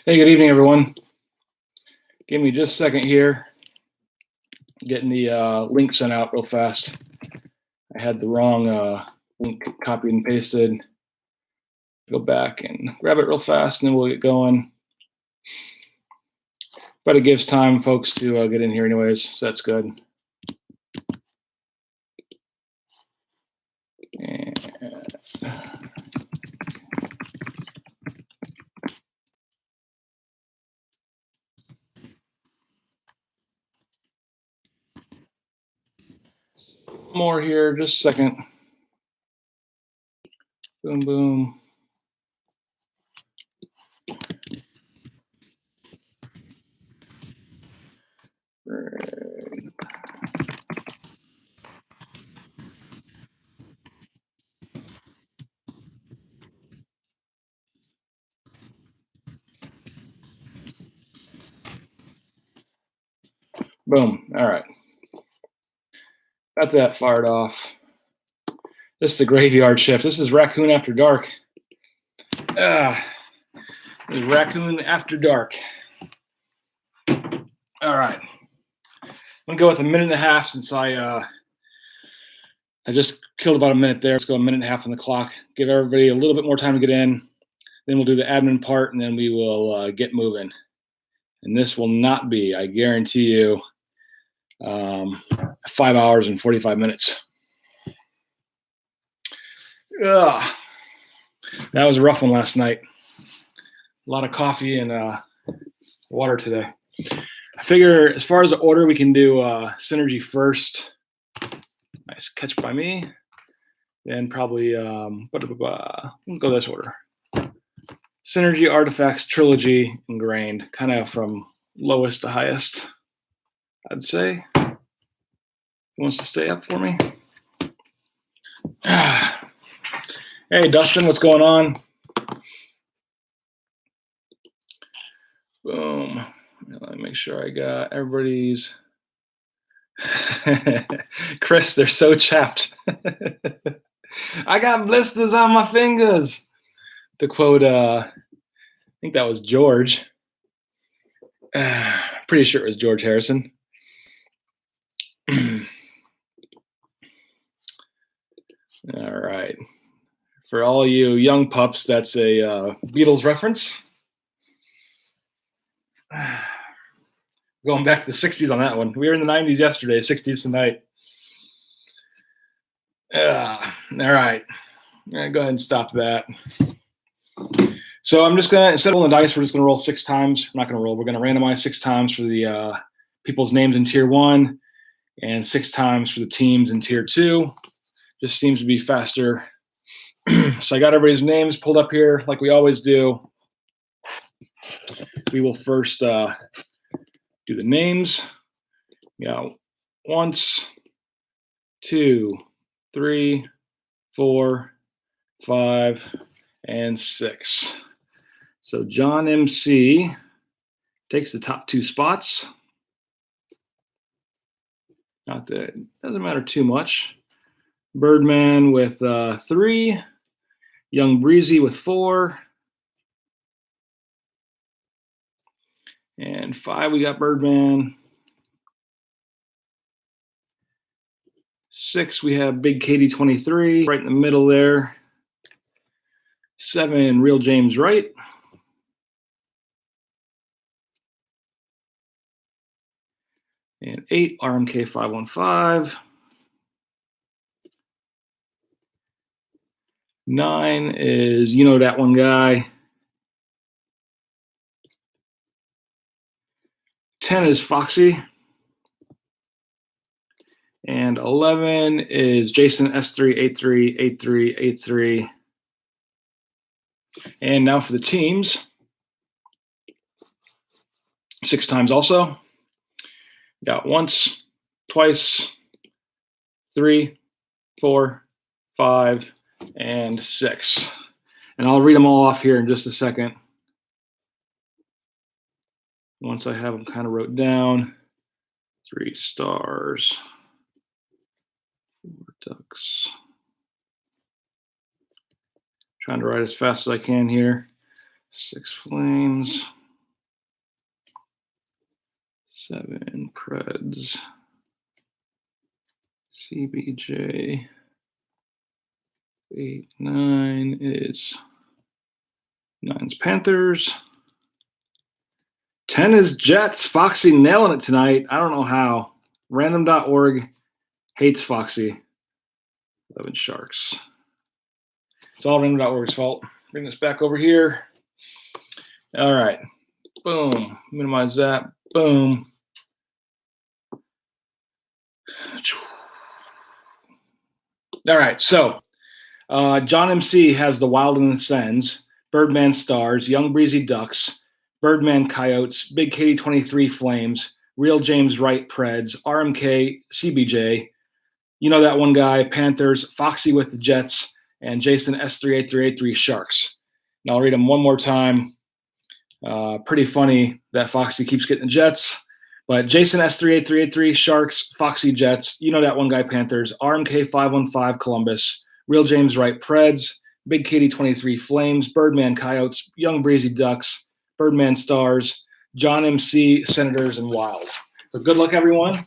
Hey, good evening, everyone. Give me just a second here. Getting the link sent out real fast. I had the wrong link copied and pasted. Go back and grab it real fast, and then we'll get going. But it gives time, folks, to get in here anyways, so that's good. And more here, just a second. Boom, boom. Right. Boom. All right. Got that fired off. This is the graveyard shift. This is Raccoon After Dark. This is Raccoon After Dark. All right. I'm gonna go with a minute and a half since I just killed about a minute there. Let's go a minute and a half on the clock. Give everybody a little bit more time to get in. Then we'll do the admin part, and then we will get moving. And this will not be, I guarantee you, 5 hours and 45 minutes. Ugh. That was a rough one last night. A lot of coffee and water today. I figure as far as the order, we can do Synergy first. Nice catch by me. Then probably, we'll go this order. Synergy, Artifacts, Trilogy, Engrained. Kind of from lowest to highest, I'd say. Who wants to stay up for me? Hey, Dustin, what's going on? Boom. Let me make sure I got everybody's. Chris, they're so chapped. I got blisters on my fingers. To quote, I think that was George. Pretty sure it was George Harrison. All right. For all you young pups, that's a Beatles reference. Going back to the 60s on that one. We were in the 90s yesterday, 60s tonight. All right. Go ahead and stop that. So I'm just going to, instead of rolling the dice, we're just going to roll 6 times. I'm not going to roll. We're going to randomize 6 times for the people's names in Tier 1 and 6 times for the teams in Tier 2. Just seems to be faster. So I got everybody's names pulled up here like we always do. We will first do the names. Yeah, 1, 2, 3, 4, 5, and 6. So John MC takes the top 2 spots. Not that it doesn't matter too much. Birdman with 3. Young Breezy with 4. And 5, we got Birdman. 6, we have Big Katie 23, right in the middle there. 7, Real James Wright. And 8, RMK 515. 9 is You Know That One Guy. 10 is Foxy. And 11 is Jason S3838383. And now for the teams. 6 times also. Got once, twice, 3, 4, 5, and 6. And I'll read them all off here in just a second. Once I have them kind of wrote down. 3 stars. 4 ducks. Trying to write as fast as I can here. 6 flames. 7 Preds. CBJ. 8, 9 is 9's Panthers. 10 is Jets. Foxy nailing it tonight. I don't know how. Random.org hates Foxy. 11 Sharks. It's all random.org's fault. Bring this back over here. All right. Boom. Minimize that. Boom. All right. So John MC has the Wild and the Sens, Birdman Stars, Young Breezy Ducks, Birdman Coyotes, Big Katie 23 Flames, Real James Wright Preds, RMK CBJ, you know that one guy, Panthers, Foxy with the Jets, and Jason S38383 Sharks. And I'll read them one more time. Pretty funny that Foxy keeps getting the Jets. But Jason S38383 Sharks, Foxy Jets, you know that one guy, Panthers, RMK 515 Columbus, Real James Wright Preds, Big Katie 23 Flames, Birdman Coyotes, Young Breezy Ducks, Birdman Stars, John MC, Senators, and Wild. So good luck, everyone.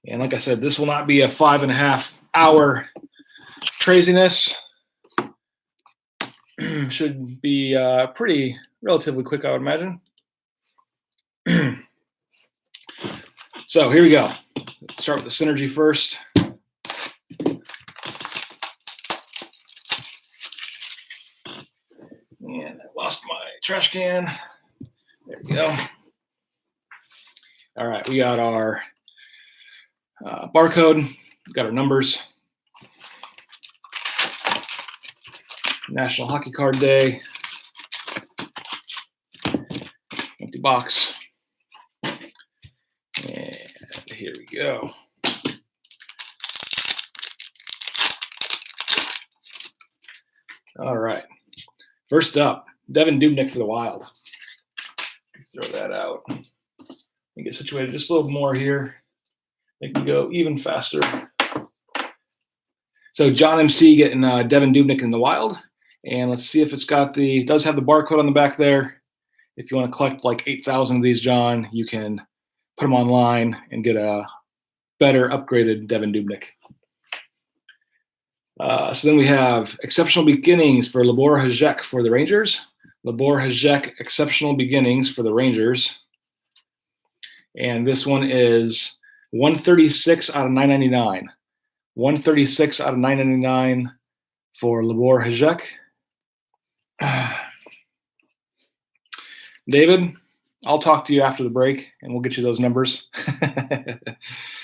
And like I said, this will not be a 5.5 hour craziness. Should be pretty relatively quick, I would imagine. So here we go. Let's start with the Synergy first. And I lost my trash can. There we go. All right, we got our barcode. We got our numbers. National Hockey Card Day. Empty box. And here we go. All right. First up, Devin Dubnyk for the Wild. Throw that out. And get situated just a little more here. Make me go even faster. So John MC getting Devin Dubnyk in the Wild. And let's see if it's got does have the barcode on the back there. If you want to collect like 8,000 of these, John, you can put them online and get a better upgraded Devin Dubnyk. So then we have Exceptional Beginnings for Libor Hajek for the Rangers. Libor Hajek Exceptional Beginnings for the Rangers. And this one is 136 out of 999. 136 out of 999 for Libor Hajek. David, I'll talk to you after the break, and we'll get you those numbers.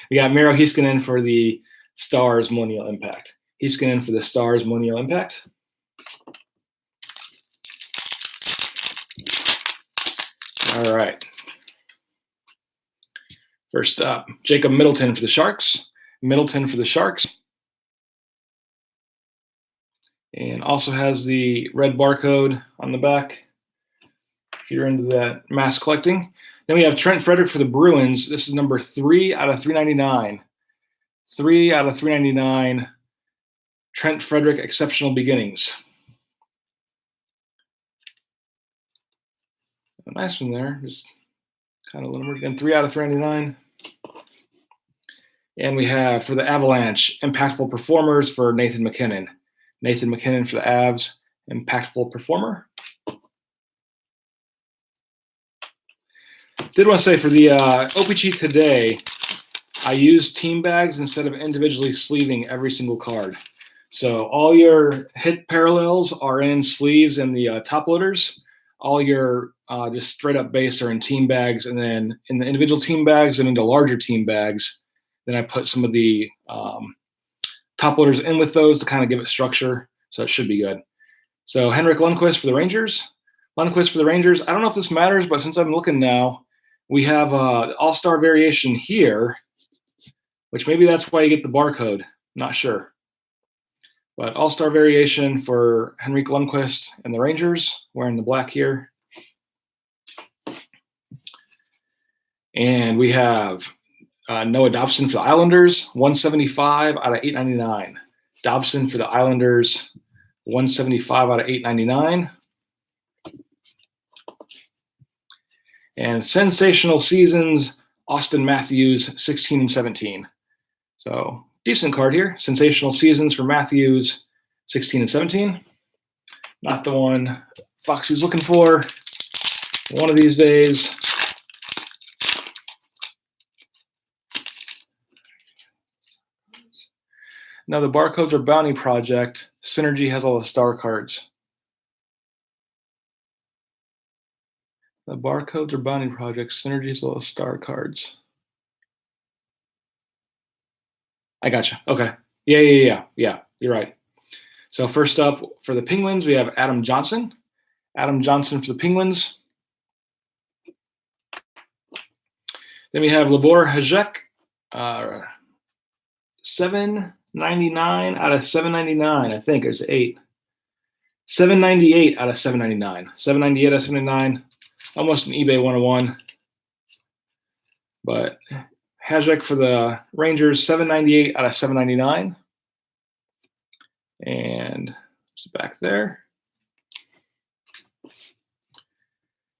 We got Miro Heiskanen for the Stars Monial Impact. Heiskanen for the Stars Monial Impact. All right. First up, Jacob Middleton for the Sharks. Middleton for the Sharks. And also has the red barcode on the back if you're into that mass collecting. Then we have Trent Frederick for the Bruins. This is number 3 out of 399. 3 out of 399. Trent Frederick Exceptional Beginnings. A nice one there. Just kind of a little more. Again, 3 out of 399. And we have for the Avalanche, Impactful Performers for Nathan McKinnon. Nathan McKinnon for the Avs, Impactful Performer. Did want to say for the OPG today, I used team bags instead of individually sleeving every single card. So all your hit parallels are in sleeves and the top loaders. All your just straight up base are in team bags, and then in the individual team bags and into larger team bags, then I put some of the top loaders in with those to kind of give it structure, so it should be good. So Henrik Lundqvist for the Rangers. Lundqvist for the Rangers. I don't know if this matters, but since I'm looking now, we have all-star variation here, which maybe that's why you get the barcode. Not sure. But all-star variation for Henrik Lundqvist and the Rangers, wearing the black here. And we have Noah Dobson for the Islanders, 175 out of 899. Dobson for the Islanders, 175 out of 899. And sensational seasons, Austin Matthews, 16 and 17. So decent card here. Sensational seasons for Matthews, 16 and 17. Not the one Foxy's looking for one of these days. Now the Barcodes or Bounty Project, Synergy has all the star cards. The Barcodes or Bounty Project, Synergy has all the star cards. I gotcha. Okay. Yeah. You're right. So first up for the Penguins, we have Adam Johnson. Adam Johnson for the Penguins. Then we have Libor Hajek, 799 out of 799. I think it's 8. 798 out of 799. 798 out of 799. Almost an eBay 101. But Hajek for the Rangers, 798 out of 799. And it's back there.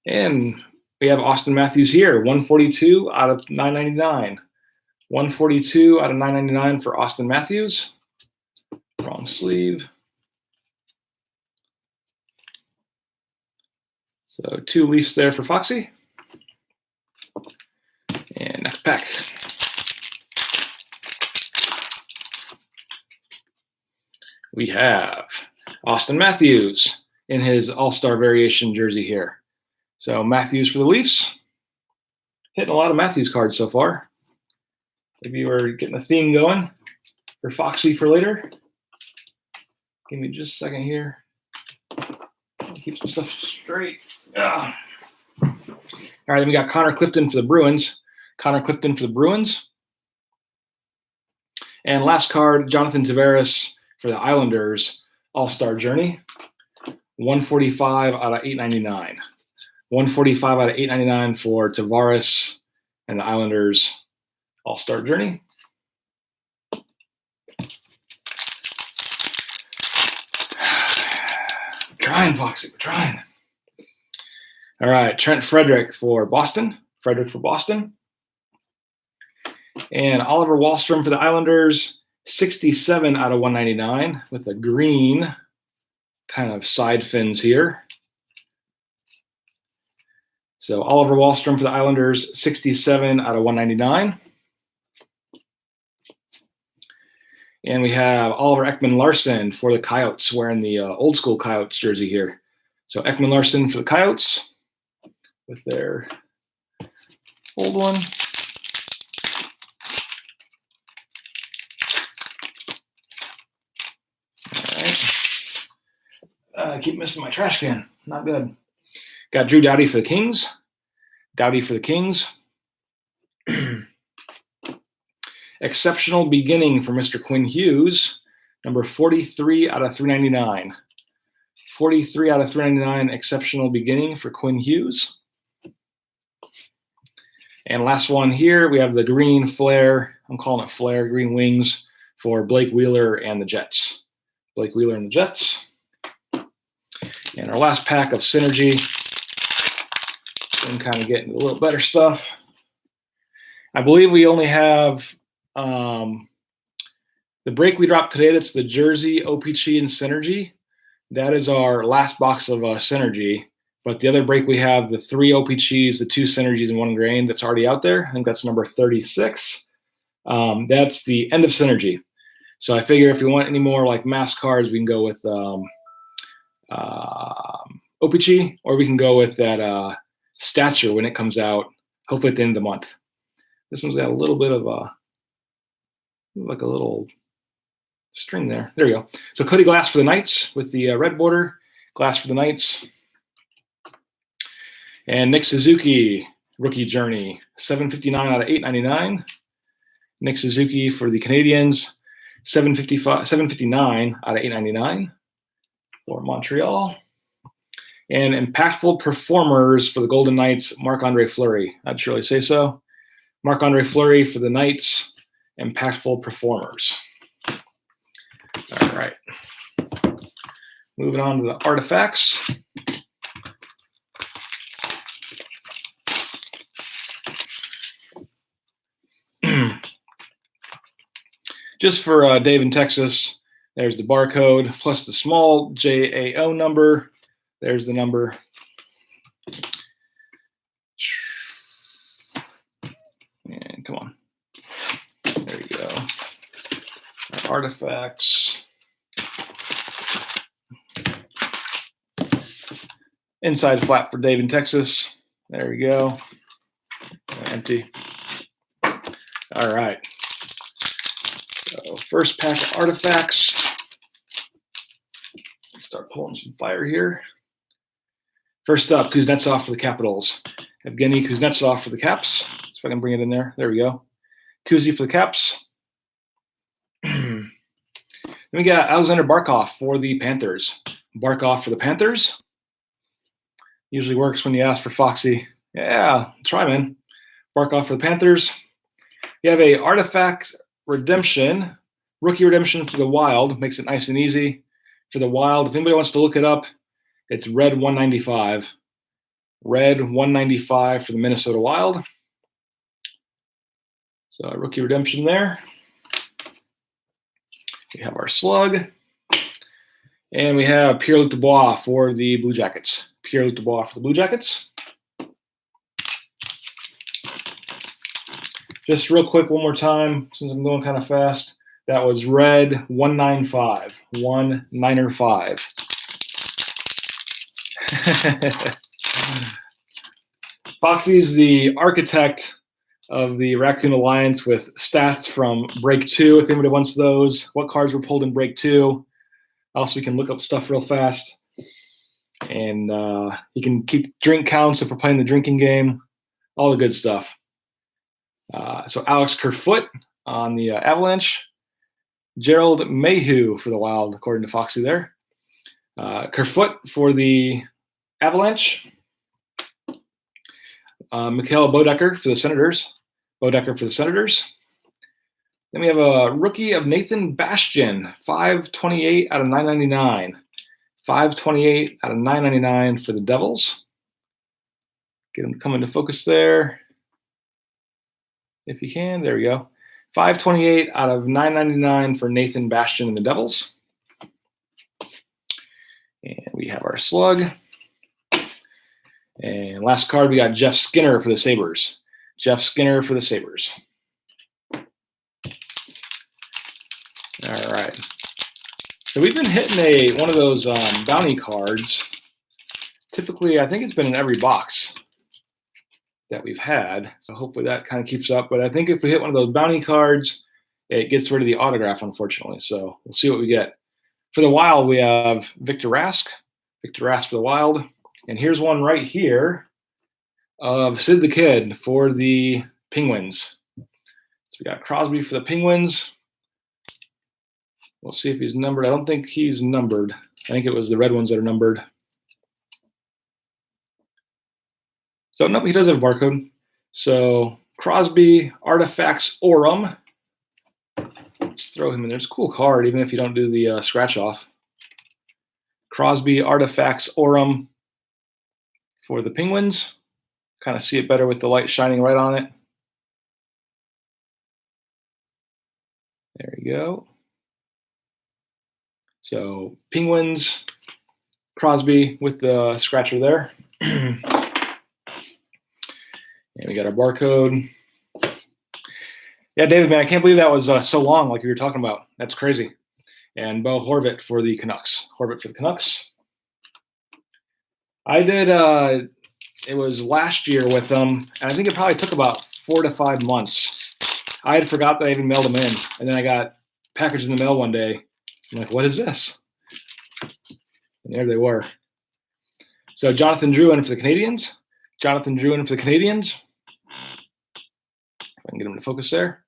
And we have Austin Matthews here, 142 out of 999. 142 out of 999 for Austin Matthews. Wrong sleeve. So 2 Leafs there for Foxy. And next pack. We have Austin Matthews in his All-Star Variation jersey here. So Matthews for the Leafs. Hitting a lot of Matthews cards so far. Maybe we're getting a theme going for Foxy for later. Give me just a second here. Keep some stuff straight. All right, then we got Connor Clifton for the Bruins. And last card, Jonathan Tavares for the Islanders All-Star Journey. 145 out of 899. 145 out of 899 for Tavares and the Islanders All-Star Journey. Trying, Foxy, we're trying. All right, Trent Frederick for Boston. And Oliver Wahlstrom for the Islanders, 67 out of 199 with the green kind of side fins here. So Oliver Wahlstrom for the Islanders, 67 out of 199. And we have Oliver Ekman-Larsson for the Coyotes, wearing the old school Coyotes jersey here. So Ekman-Larsson for the Coyotes with their old one. All right. I keep missing my trash can. Not good. Got Drew Doughty for the Kings. Exceptional beginning for Mr. Quinn Hughes, number 43 out of 399. 43 out of 399, exceptional beginning for Quinn Hughes. And last one here, we have the green flare. I'm calling it flare, green wings for Blake Wheeler and the Jets. And our last pack of Synergy. And kind of getting a little better stuff. I believe we only have the break we dropped today. That's the Jersey, OPC, and Synergy. That is our last box of Synergy. But the other break we have the 3 OPCs, the 2 Synergies, and 1 Engrained. That's already out there. I think that's number 36. That's the end of Synergy. So I figure if we want any more like mass cards, we can go with OPC, or we can go with that Stature when it comes out, hopefully at the end of the month. This one's got a little bit of like a little string there. There you go. So Cody Glass for the Knights with the red border. Glass for the Knights. And Nick Suzuki, rookie journey, 759 out of 899. Nick Suzuki for the Canadiens, 759 out of 899 for Montreal. And impactful performers for the Golden Knights, Marc-Andre Fleury. I'd surely say so. Marc-Andre Fleury for the Knights, impactful performers. All right. Moving on to the artifacts. just for Dave in Texas, there's the barcode plus the small JAO number. There's the number. And come on. There you go. Our artifacts. Inside flap for Dave in Texas. There we go. Empty. All right. So first pack of artifacts. Start pulling some fire here. First up, Kuznetsov for the capitals. Evgeny Kuznetsov for the caps. So if I can bring it in there. There we go. Kuzi for the caps. Then we got Alexander Barkov for the Panthers. Barkov for the Panthers. Usually works when you ask for Foxy. Yeah, try, man. Barkov for the Panthers. You have a artifact redemption, rookie redemption for the Wild. Makes it nice and easy for the Wild. If anybody wants to look it up, it's red 195. Red 195 for the Minnesota Wild. So a rookie redemption there. We have our slug. And we have Pierre-Luc Dubois for the Blue Jackets. Pierre-Luc Dubois for the Blue Jackets. Just real quick, one more time, since I'm going kind of fast. That was red 195. 195. Foxy's the architect of the Raccoon Alliance with stats from Break 2, if anybody wants those. What cards were pulled in Break 2. Also, we can look up stuff real fast. And you can keep drink counts if we're playing the drinking game. All the good stuff. So Alex Kerfoot on the Avalanche. Gerald Mayhew for the Wild, according to Foxy there. Kerfoot for the Avalanche. Mikhail Bodecker for the Senators. Bodecker for the Senators. Then we have a rookie of Nathan Bastian, 528 out of 999. 528 out of 999 for the Devils. Get him to come into focus there. If you can, there we go. 528 out of 999 for Nathan Bastian and the Devils. And we have our slug. And last card, we got Jeff Skinner for the Sabres. Jeff Skinner for the Sabres. All right. So we've been hitting one of those bounty cards. Typically, I think it's been in every box that we've had. So hopefully that kind of keeps up. But I think if we hit one of those bounty cards, it gets rid of the autograph, unfortunately. So we'll see what we get. For the Wild, we have Victor Rask. Victor Rask for the Wild. And here's one right here of Sid the Kid for the Penguins. So we got Crosby for the Penguins. We'll see if he's numbered. I don't think he's numbered. I think it was the red ones that are numbered. So nope, he does have a barcode. So Crosby, Artifacts Aurum. Just throw him in there. It's a cool card, even if you don't do the scratch off. Crosby, Artifacts Aurum for the Penguins. Kind of see it better with the light shining right on it. There you go. So Penguins, Crosby with the scratcher there. And we got our barcode. Yeah, David, man, I can't believe that was so long like you were talking about. That's crazy. And Bo Horvat for the Canucks. Horvat for the Canucks. I did, it was last year with them, and I think it probably took about 4 to 5 months. I had forgot that I even mailed them in, and then I got packaged in the mail one day. I'm like, what is this? And there they were. So Jonathan Drouin for the Canadiens. Jonathan Drouin for the Canadiens. If I can get him to focus there.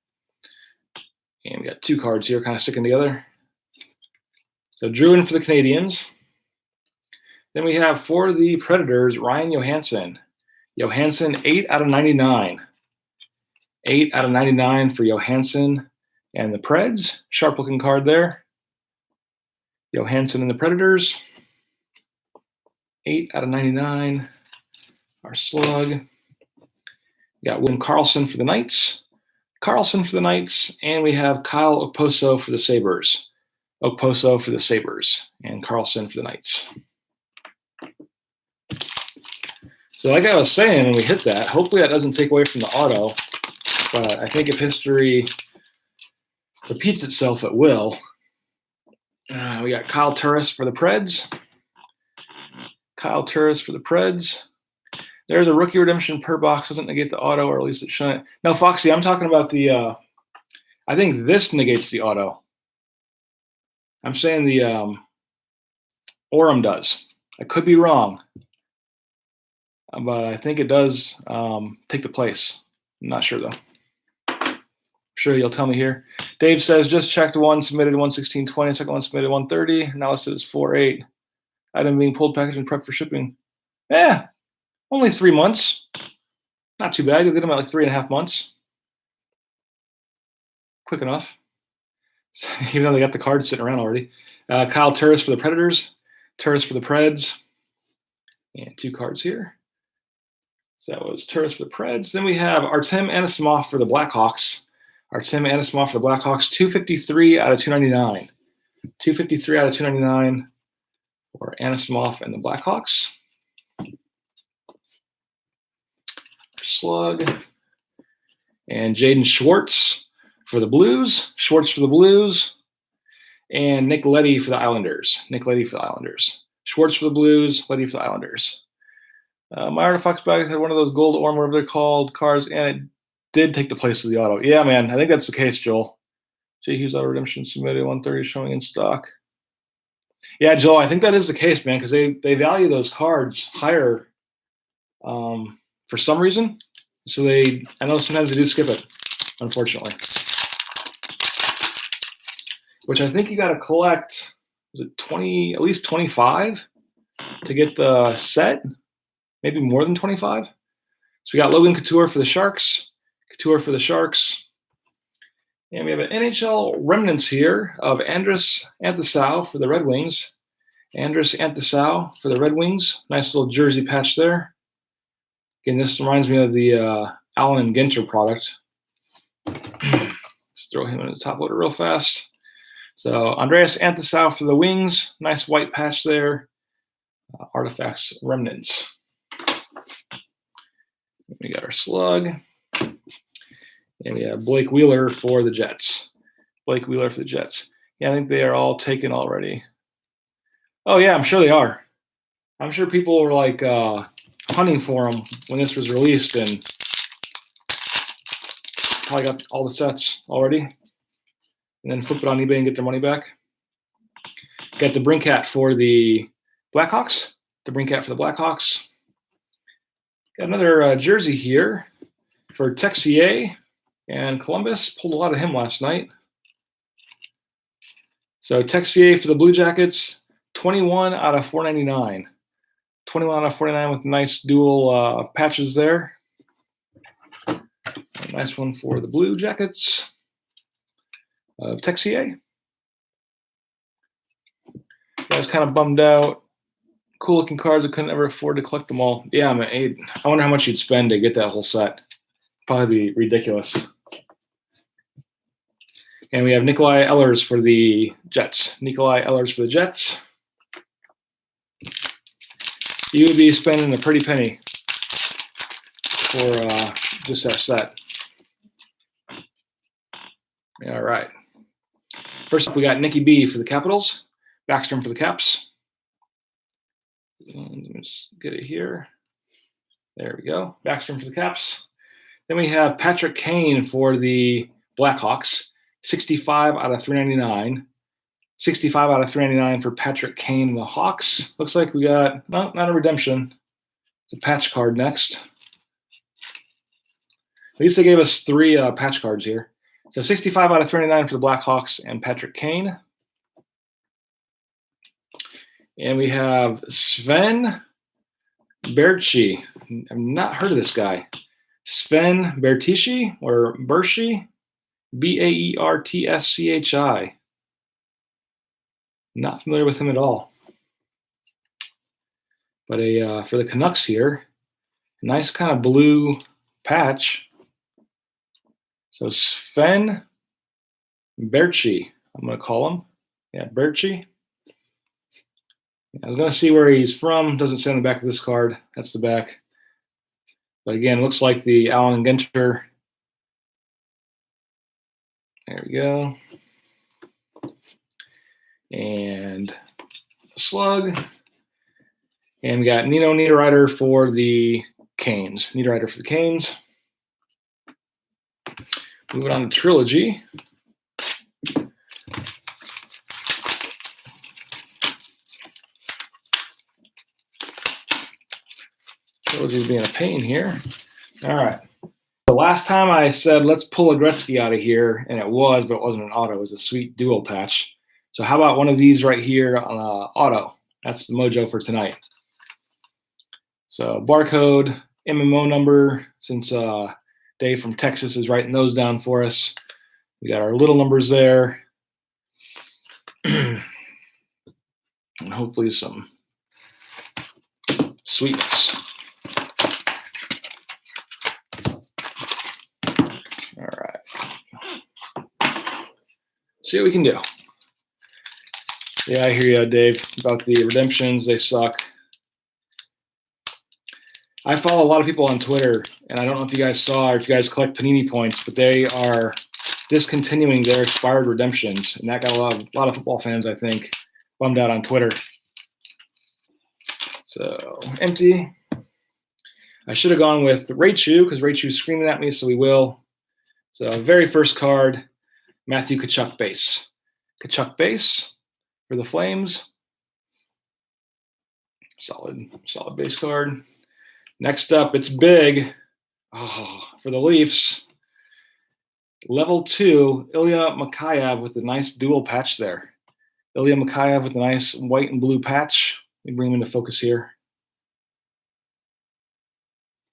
And we got 2 cards here kind of sticking together. So Drouin for the Canadiens. Then we have for the Predators, Ryan Johansson. Johansson, 8 out of 99. 8 out of 99 for Johansson and the Preds. Sharp looking card there. Johansson and the Predators. 8 out of 99. Our slug. We got William Karlsson for the Knights. Carlson for the Knights, and we have Kyle Okposo for the Sabres. Okposo for the Sabres, and Carlson for the Knights. So like I was saying when we hit that, hopefully that doesn't take away from the auto, but I think if history repeats itself, it will. We got Kyle Turris for the Preds. Kyle Turris for the Preds. There's a rookie redemption per box. Doesn't negate the auto, or at least it shouldn't. No, Foxy, I'm talking about the, I think this negates the auto. I'm saying the Orem does. I could be wrong, but I think it does take the place. I'm not sure, though. I'm sure you'll tell me here. Dave says, just checked one, submitted 116.20, second one submitted 130. Now listed as 4.8. Item being pulled, packaged, and prepped for shipping. Yeah, only 3 months. Not too bad. You'll get them at like 3.5 months. Quick enough. Even though they got the cards sitting around already. Kyle Turris for the Predators. Turris for the Preds. And 2 cards here. So that was Turris for the Preds. Then we have Artem Anisimov for the Blackhawks. Artem Anisimov for the Blackhawks. 253 out of 299. 253 out of 299 for Anisimov and the Blackhawks. Slug. And Jaden Schwartz for the Blues. Schwartz for the Blues. And Nick Leddy for the Islanders. Nick Leddy for the Islanders. Schwartz for the Blues. Leddy for the Islanders. My Artifacts bag had one of those gold Orem, whatever they're called, cards, and it did take the place of the auto. Yeah, man, I think that's the case, Joel. J. Hughes auto redemption submitted 130 showing in stock. Yeah, Joel, I think that is the case, man, because they value those cards higher for some reason. So I know sometimes they do skip it, unfortunately. Which I think you got to collect, was it 20, at least 25 to get the set? Maybe more than 25. So we got Logan Couture for the Sharks. Couture for the Sharks. And we have an NHL remnants here of Andrus Anthasau for the Red Wings. Andrus Anthasau for the Red Wings. Nice little jersey patch there. Again, this reminds me of the Allen and Ginter product. Let's throw him in the top loader real fast. So Andreas Anthasau for the Wings. Nice white patch there. Artifacts remnants. We got our slug. And we have Blake Wheeler for the Jets. Blake Wheeler for the Jets. Yeah, I think they are all taken already. Oh, yeah, I'm sure they are. I'm sure people were like hunting for them when this was released and probably got all the sets already. And then flip it on eBay and get their money back. Got the Brinkat for the Blackhawks. The Brinkat for the Blackhawks. Got another jersey here for Texier and Columbus. Pulled a lot of him last night. So Texier for the Blue Jackets, 21 out of 499. 21 out of 49 with nice dual patches there. A nice one for the Blue Jackets of Texier. I was kind of bummed out. Cool looking cards. I couldn't ever afford to collect them all. Yeah, man, I wonder how much you'd spend to get that whole set. Probably be ridiculous. And we have Nikolai Ehlers for the Jets. Nikolai Ehlers for the Jets. You would be spending a pretty penny for just that set. All right. First up, we got Nicky B for the Capitals. Backstrom for the Caps. Let me just get it here. There we go. Backstrom for the Caps. Then we have Patrick Kane for the Blackhawks. 65 out of 399. 65 out of 399 for Patrick Kane and the Hawks. Looks like we got, not a redemption. It's a patch card next. At least they gave us 3 patch cards here. So 65 out of 399 for the Blackhawks and Patrick Kane. And we have Sven Berchi. I've not heard of this guy. Sven Bertici or Bershi. Baertschi. Not familiar with him at all. But for the Canucks here, nice kind of blue patch. So Sven Berchi, I'm going to call him. Yeah, Berchi. I was going to see where he's from. Doesn't say on the back of this card. That's the back. But again, it looks like the Allen Ginter. There we go. And a slug. And we got Nino Niederreiter for the Canes. Niederreiter for the Canes. Moving on to Trilogy. Trilogy's being a pain here. All right. The last time I said, let's pull a Gretzky out of here, and it was, but it wasn't an auto. It was a sweet dual patch. So how about one of these right here on auto? That's the mojo for tonight. So barcode, MMO number, since Dave from Texas is writing those down for us. We got our little numbers there. And hopefully some sweetness. All right. See what we can do. Yeah, I hear you, Dave, about the redemptions. They suck. I follow a lot of people on Twitter, and I don't know if you guys saw or if you guys collect Panini points, but they are discontinuing their expired redemptions, and that got a lot of football fans, I think, bummed out on Twitter. So empty. I should have gone with Raccoon because Raccoon's screaming at me, so we will. So very first card, Matthew Tkachuk base. Tkachuk base for the Flames. Solid base card. Next up, it's big. For the Leafs. Level 2, Ilya Mikheyev with a nice dual patch there. Ilya Mikheyev with a nice white and blue patch. Let me bring him into focus here.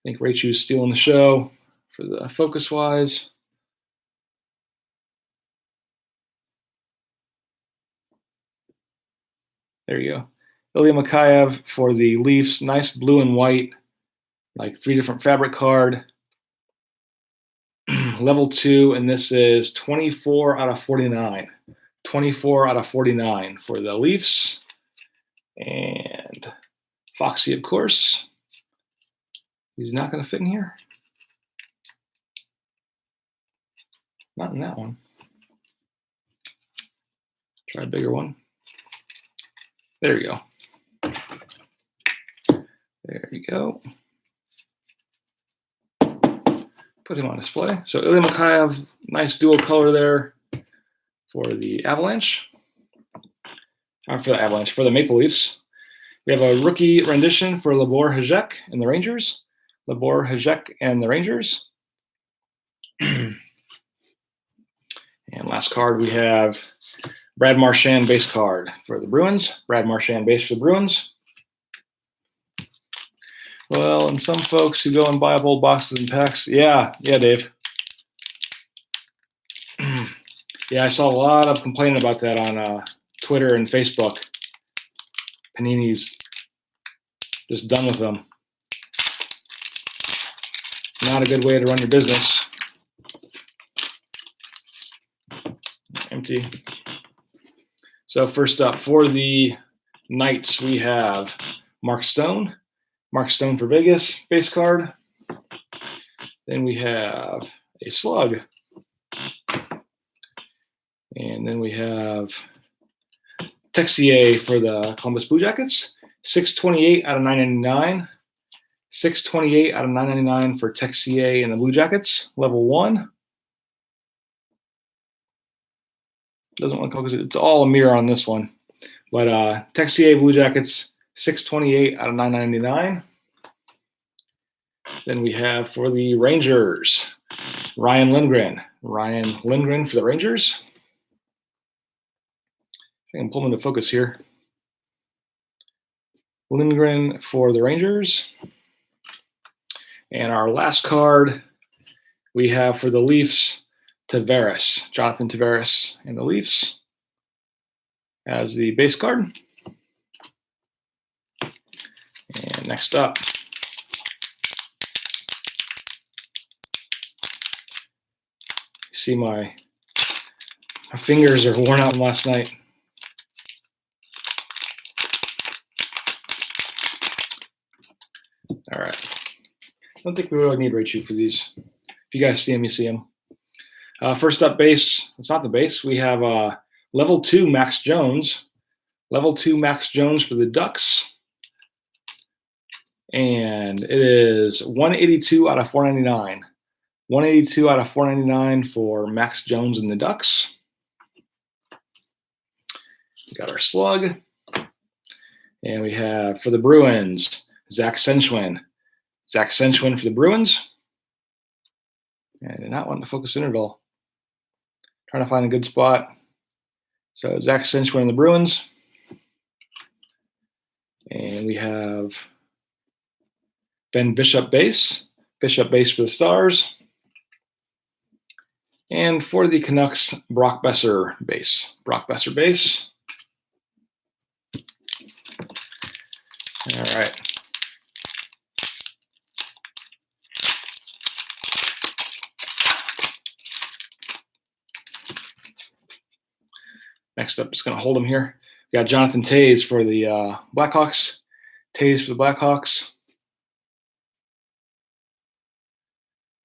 I think Rachel's stealing the show for the focus-wise. There you go. Ilya Mikheyev for the Leafs. Nice blue and white, like 3 different fabric card. Level 2, and this is 24 out of 49. 24 out of 49 for the Leafs. And Foxy, of course. He's not going to fit in here. Not in that one. Try a bigger one. There you go. There you go. Put him on display. So Ilya Mikheyev, nice dual color there for the Avalanche. Or for the Avalanche, for the Maple Leafs. We have a rookie rendition for Libor Hajek and the Rangers. Libor Hajek and the Rangers. And last card, we have Brad Marchand base card for the Bruins. Brad Marchand base for the Bruins. Well, and some folks who go and buy up old boxes and packs. Yeah, Dave. Yeah, I saw a lot of complaining about that on Twitter and Facebook. Panini's just done with them. Not a good way to run your business. Empty. So first up, for the Knights, we have Mark Stone. Mark Stone for Vegas, base card. Then we have a slug. And then we have Texier for the Columbus Blue Jackets. 628 out of 999. 628 out of 999 for Texier and the Blue Jackets. Level 1. Doesn't want to focus it. It's all a mirror on this one. But Texier Blue Jackets, 628 out of 999. Then we have for the Rangers, Ryan Lindgren. Ryan Lindgren for the Rangers. I can pull him into focus here. Lindgren for the Rangers. And our last card we have for the Leafs, Tavares. Jonathan Tavares and the Leafs as the base card. And next up, See my fingers are worn out from last night. All right. I don't think we really need Raccoon for these. If you guys see them, you see them. First up, base. It's not the base. We have level 2 Max Jones. Level 2 Max Jones for the Ducks. And it is 182 out of 499. 182 out of 499 for Max Jones and the Ducks. We got our slug. And we have, for the Bruins, Zach Senchwin. Zach Senchwin for the Bruins. And I did not want to focus in at all. Trying to find a good spot. So Zach Senchwin and the Bruins. And we have Ben Bishop base. Bishop base for the Stars. And for the Canucks, Brock Besser base. Brock Besser base. All right. Next up, just going to hold him here. We got Jonathan Toews for the Blackhawks. Toews for the Blackhawks.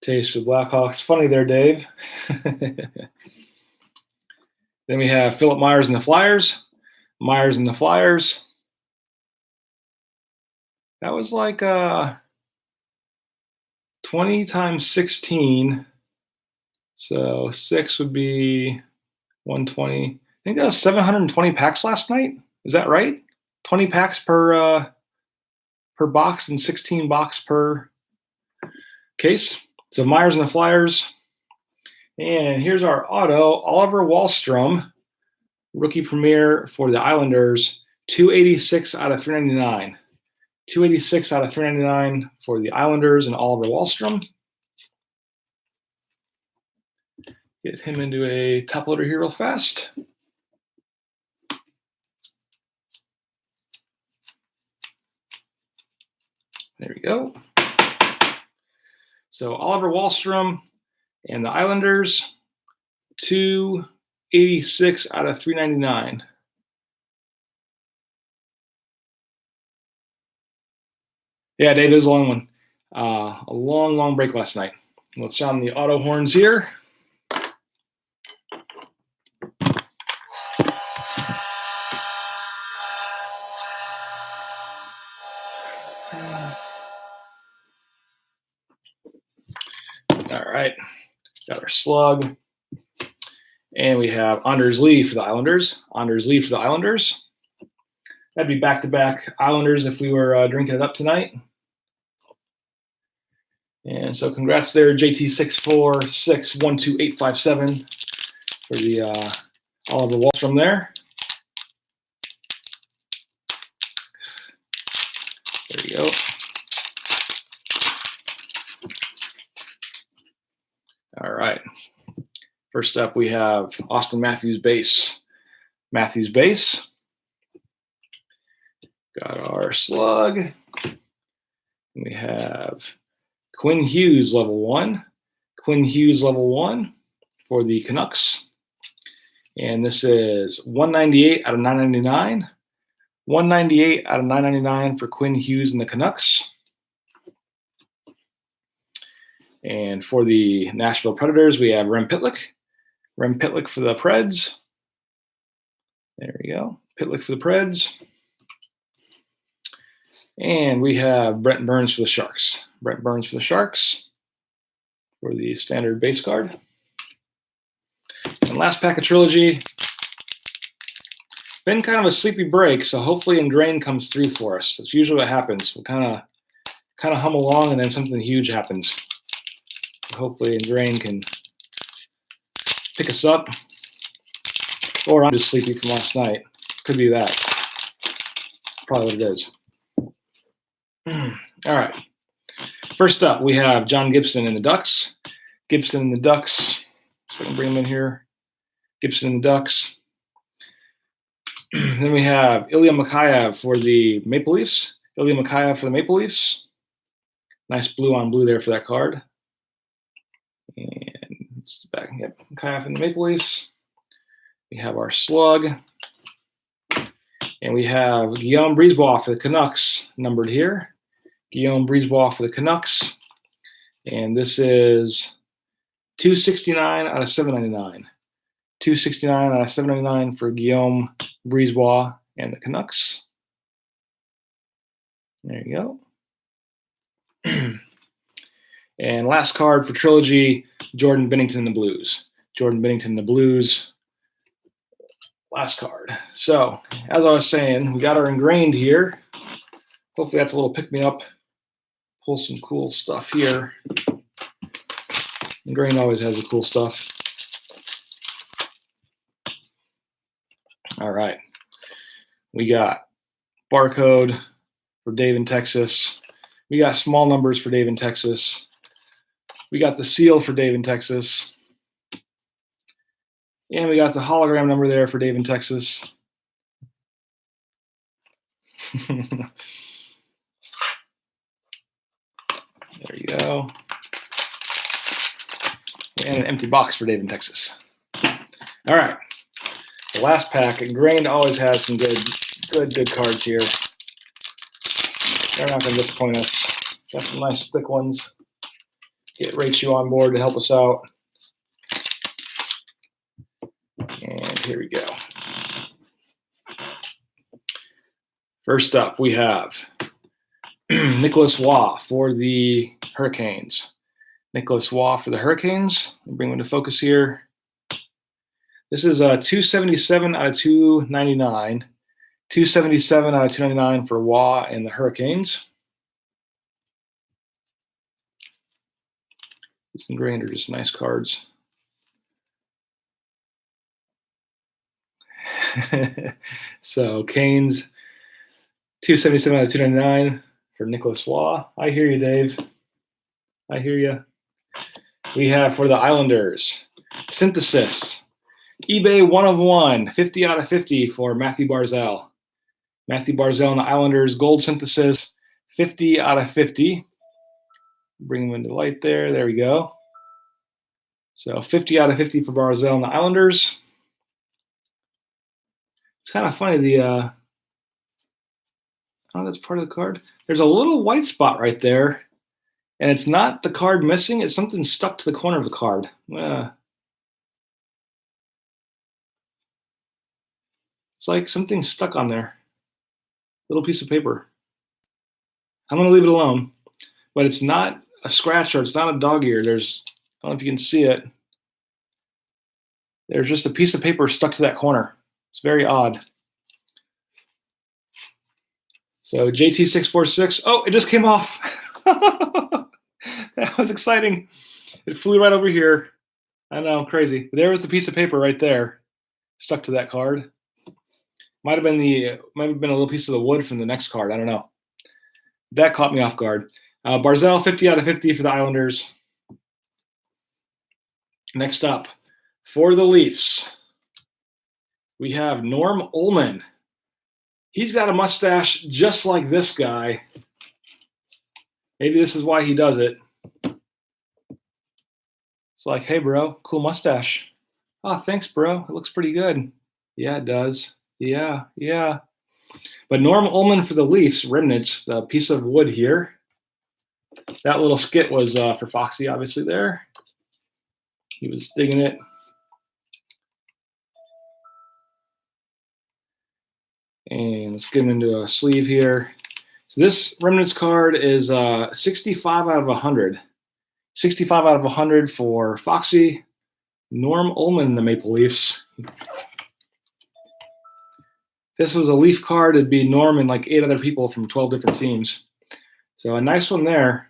Toews for the Blackhawks. Funny there, Dave. Then we have Philip Myers and the Flyers. Myers and the Flyers. That was like 20 times 16. So 6 would be 120. I think that was 720 packs last night. Is that right? 20 packs per box and 16 box per case. So Myers and the Flyers. And here's our auto, Oliver Wahlstrom, rookie premier for the Islanders, 286 out of 399. 286 out of 399 for the Islanders and Oliver Wahlstrom. Get him into a top loader here real fast. There we go. So Oliver Wahlstrom and the Islanders, 286 out of 399. Yeah, Dave, it was a long one. A long, long break last night. Let's sound the auto horns here. All right, got our slug. And we have Anders Lee for the Islanders. Anders Lee for the Islanders. That'd be back-to-back Islanders if we were drinking it up tonight. And so congrats there, JT64612857 for the Oliver Wahlstrom there. There you go. All right. First up, we have Austin Matthews base. Matthews base. Got our slug. We have Quinn Hughes level 1. Quinn Hughes level 1 for the Canucks. And this is 198 out of 999. 198 out of 999 for Quinn Hughes and the Canucks. And for the Nashville Predators, we have Rem Pitlick. Rem Pitlick for the Preds. There we go. Pitlick for the Preds. And we have Brent Burns for the Sharks. Brent Burns for the Sharks for the standard base card. And last pack of Trilogy. Been kind of a sleepy break, so hopefully Engrained comes through for us. That's usually what happens. We'll kind of hum along, and then something huge happens. Hopefully Engrained can pick us up. Or I'm just sleepy from last night. Could be that. Probably what it is. All right. First up, we have John Gibson and the Ducks. Gibson and the Ducks. So I can bring him in here. Gibson and the Ducks. Then we have Ilya Mikheyev for the Maple Leafs. Ilya Mikheyev for the Maple Leafs. Nice blue on blue there for that card. And It's back. Yep, Kaif and the Maple Leafs. We have our slug. And we have Guillaume Brisebois for the Canucks, numbered here. Guillaume Brisebois for the Canucks. And this is 269 out of 799. 269 out of 799 for Guillaume Brisebois and the Canucks. There you go. And last card for Trilogy, Jordan Binnington and the Blues. Jordan Binnington and the Blues. Last card. So, as I was saying, we got our Engrained here. Hopefully that's a little pick-me-up. Pull some cool stuff here. Engrained always has the cool stuff. All right. We got barcode for Dave in Texas. We got small numbers for Dave in Texas. We got the seal for Dave in Texas. And we got the hologram number there for Dave in Texas. There you go. And an empty box for Dave in Texas. All right. The last pack. Engrained always has some good cards here. They're not going to disappoint us. Got some nice thick ones. Get Rachel on board to help us out. And here we go. First up, we have Nicholas Waugh for the Hurricanes. Nicholas Waugh for the Hurricanes. I'll bring him into focus here. This is 277 out of 299. 277 out of 299 for Waugh and the Hurricanes. These Engrained are just nice cards. So Canes, 277 out of 299 for Nicholas Waugh. I hear you, Dave. I hear you. We have for the Islanders, Synthesis, eBay 1 of 1, 50 out of 50 for Matthew Barzal. Matthew Barzal and the Islanders, Gold Synthesis, 50 out of 50. Bring them into light there. There we go. So 50 out of 50 for Barzal and the Islanders. It's kind of funny. Oh, that's part of the card. There's a little white spot right there, and it's not the card missing. It's something stuck to the corner of the card. It's like something stuck on there. Little piece of paper. I'm going to leave it alone, but it's not a scratch or it's not a dog ear. I don't know if you can see it. There's just a piece of paper stuck to that corner. It's very odd. So JT646. Oh, it just came off. That was exciting. It flew right over here. I know, crazy. There was the piece of paper right there, stuck to that card. Might have been a little piece of the wood from the next card. I don't know. That caught me off guard. Barzal, 50 out of 50 for the Islanders. Next up, for the Leafs, we have Norm Ullman. He's got a mustache just like this guy. Maybe this is why he does it. It's like, hey, bro, cool mustache. Oh, thanks, bro. It looks pretty good. Yeah, it does. Yeah. But Norm Ullman for the Leafs, remnants, the piece of wood here. That little skit was for Foxy, obviously, there. He was digging it. And let's get him into a sleeve here. So this remnants card is 65 out of 100. 65 out of 100 for Foxy. Norm Ullman in the Maple Leafs. If this was a Leaf card, it'd be Norm and like 8 other people from 12 different teams. So a nice one there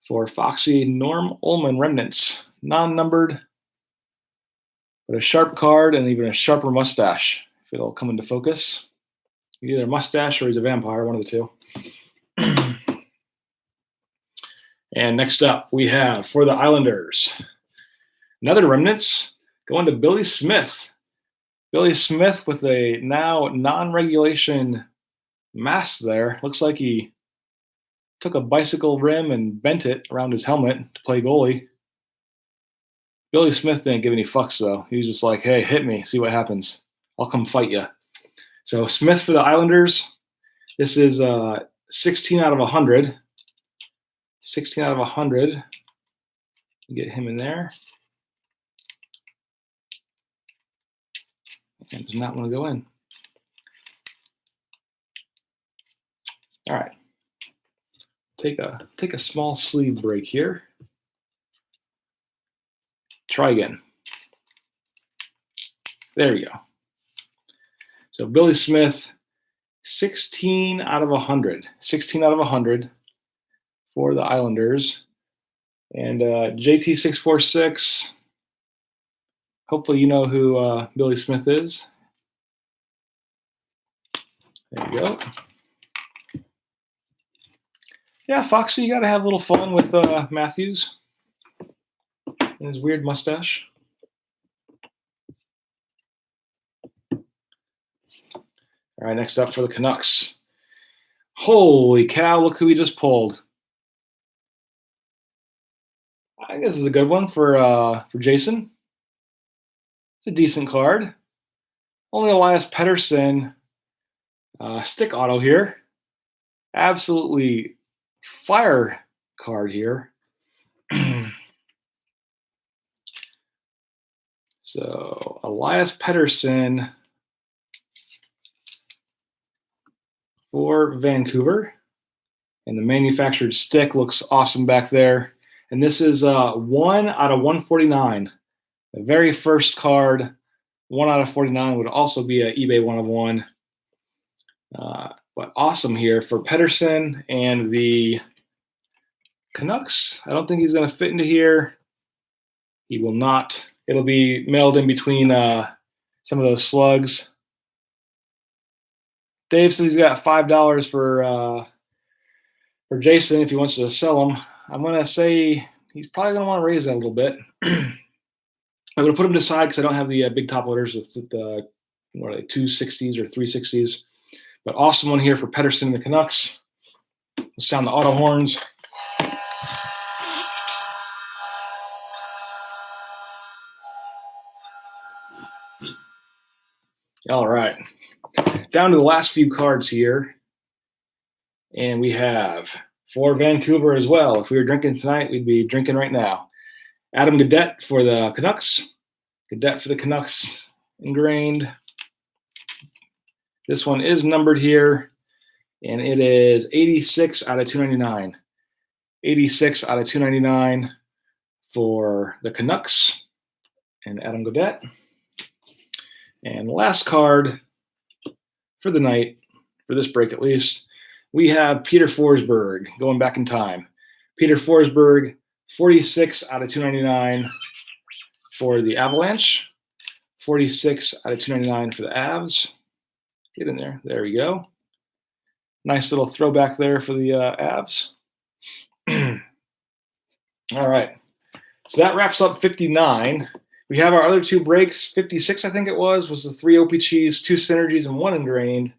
for Foxy. Norm Ullman remnants. Non-numbered, but a sharp card and even a sharper mustache. If it'll come into focus. Either a mustache or he's a vampire, one of the two. And next up, we have for the Islanders, another remnants going to Billy Smith. Billy Smith with a now non-regulation mask there. Looks like he took a bicycle rim and bent it around his helmet to play goalie. Billy Smith didn't give any fucks, though. He was just like, hey, hit me, see what happens. I'll come fight you. So Smith for the Islanders. This is 16 out of 100. 16 out of 100. Get him in there. And does not want to go in. All right. Take a small sleeve break here. Try again. There we go. So Billy Smith, 16 out of 100. 16 out of 100 for the Islanders. And JT646, hopefully you know who Billy Smith is. There you go. Yeah, Foxy, you got to have a little fun with Matthews and his weird mustache. All right, next up for the Canucks. Holy cow, look who we just pulled. I think this is a good one for Jason. It's a decent card. Only Elias Pettersson stick auto here. Absolutely fire card here. So Elias Pettersson for Vancouver. And the manufactured stick looks awesome back there. And this is 1 out of 149. The very first card, 1 out of 49, would also be an eBay 1 of 1. But awesome here for Pettersson and the Canucks. I don't think he's going to fit into here. He will not. It'll be mailed in between some of those slugs. Dave says he's got $5 for Jason if he wants to sell them. I'm going to say he's probably going to want to raise that a little bit. I'm going to put him aside because I don't have the big top loaders with the what are they, 260s or 360s. But awesome one here for Pettersson and the Canucks. Let's sound the auto horns. All right. Down to the last few cards here. And we have for Vancouver as well. If we were drinking tonight, we'd be drinking right now. Adam Gaudette for the Canucks. Gaudette for the Canucks. Engrained. This one is numbered here, and it is 86 out of 299. 86 out of 299 for the Canucks and Adam Gaudette. And the last card for the night, for this break at least, we have Peter Forsberg going back in time. Peter Forsberg, 46 out of 299 for the Avalanche. 46 out of 299 for the Avs. Get in there. There we go. Nice little throwback there for the Avs. All right. So that wraps up 59. We have our other two breaks. 56, I think it was the 3 OPGs, 2 Synergies, and 1 Engrained.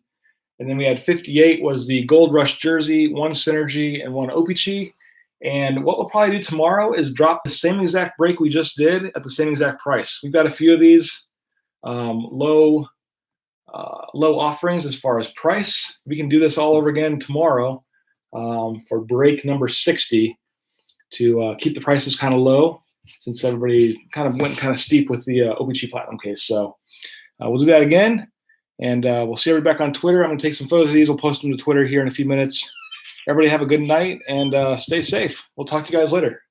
And then we had 58 was the Gold Rush jersey, 1 Synergy, and 1 OPG. And what we'll probably do tomorrow is drop the same exact break we just did at the same exact price. We've got a few of these low offerings as far as price. We can do this all over again tomorrow for break number 60 to keep the prices kind of low since everybody kind of went kind of steep with the OPG Platinum case. So we'll do that again, and we'll see everybody back on Twitter. I'm going to take some photos of these. We'll post them to Twitter here in a few minutes. Everybody have a good night and stay safe. We'll talk to you guys later.